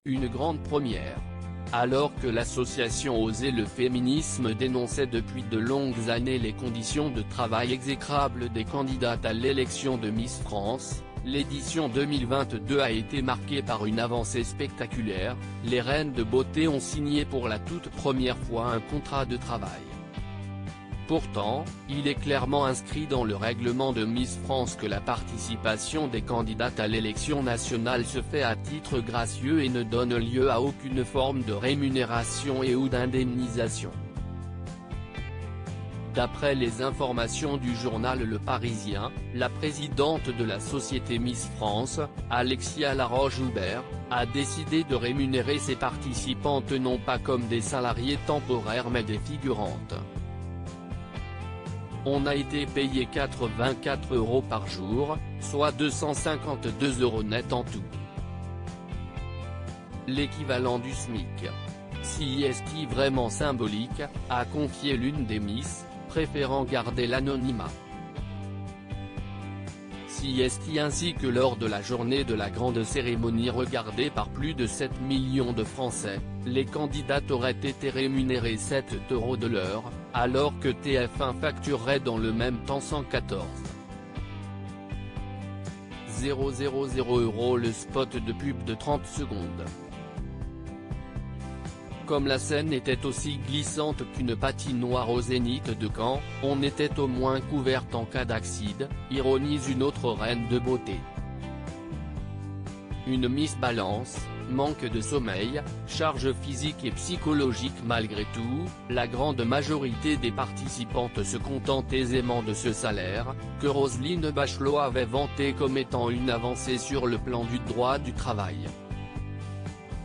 une grande première. Alors que l'association Oser le féminisme dénonçait depuis de longues années les conditions de travail exécrables des candidates à l'élection de Miss France, l'édition 2022 a été marquée par une avancée spectaculaire. Les reines de beauté ont signé pour la toute première fois un contrat de travail. Pourtant, il est clairement inscrit dans le règlement de Miss France que la participation des candidates à l'élection nationale se fait à titre gracieux et ne donne lieu à aucune forme de rémunération et ou d'indemnisation. D'après les informations du journal Le Parisien, la présidente de la société Miss France, Alexia Laroche-Joubert, a décidé de rémunérer ses participantes non pas comme des salariés temporaires mais des figurantes. On a été payé 84 € par jour, soit 252 € net en tout. L'équivalent du SMIC. CIST vraiment symbolique, a confié l'une des Miss, préférant garder l'anonymat. CIST ainsi que lors de la journée de la grande cérémonie regardée par plus de 7 millions de Français, les candidates auraient été rémunérées 7 € de l'heure, alors que TF1 facturerait dans le même temps 114 000 € le spot de pub de 30 secondes. Comme la scène était aussi glissante qu'une patinoire au Zénith de Caen, on était au moins couverte en cas d'accident, ironise une autre reine de beauté. Une Miss Balance, manque de sommeil, charge physique et psychologique. Malgré tout, la grande majorité des participantes se contentent aisément de ce salaire, que Roselyne Bachelot avait vanté comme étant une avancée sur le plan du droit du travail.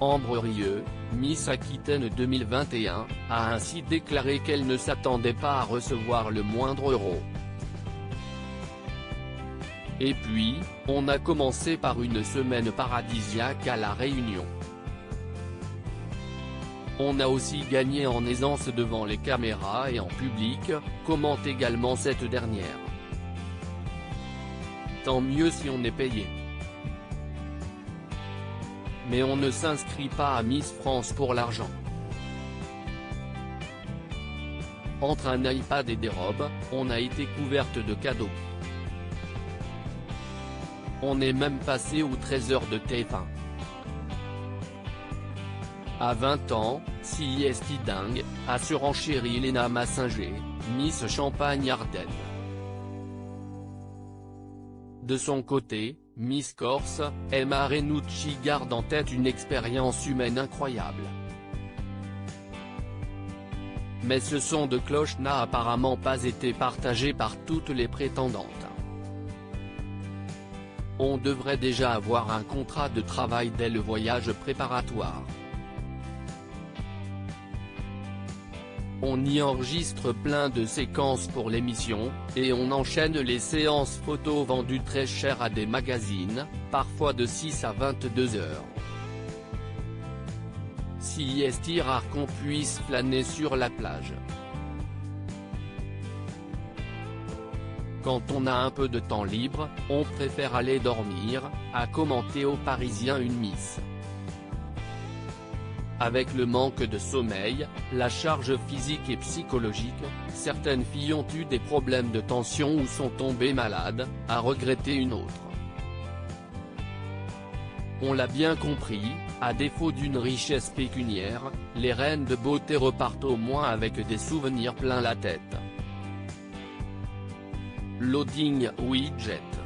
Ambre Rieu, Miss Aquitaine 2021, a ainsi déclaré qu'elle ne s'attendait pas à recevoir le moindre euro. Et puis, on a commencé par une semaine paradisiaque à La Réunion. On a aussi gagné en aisance devant les caméras et en public, commente également cette dernière. Tant mieux si on est payé. Mais on ne s'inscrit pas à Miss France pour l'argent. Entre un iPad et des robes, on a été couverte de cadeaux. On est même passé au trésor de TF1. À 20 ans, CIST dingue, a surenchéri Léna Massinger, Miss Champagne-Ardenne. De son côté, Miss Corse, Emma Renucci garde en tête une expérience humaine incroyable. Mais ce son de cloche n'a apparemment pas été partagé par toutes les prétendantes. On devrait déjà avoir un contrat de travail dès le voyage préparatoire. On y enregistre plein de séquences pour l'émission, et on enchaîne les séances photos vendues très cher à des magazines, parfois de 6 à 22 heures. Si est rare qu'on puisse flâner sur la plage. Quand on a un peu de temps libre, on préfère aller dormir, a commenté au Parisien une Miss. Avec le manque de sommeil, la charge physique et psychologique, certaines filles ont eu des problèmes de tension ou sont tombées malades, a regretté une autre. On l'a bien compris, à défaut d'une richesse pécuniaire, les reines de beauté repartent au moins avec des souvenirs plein la tête. Loading Widget.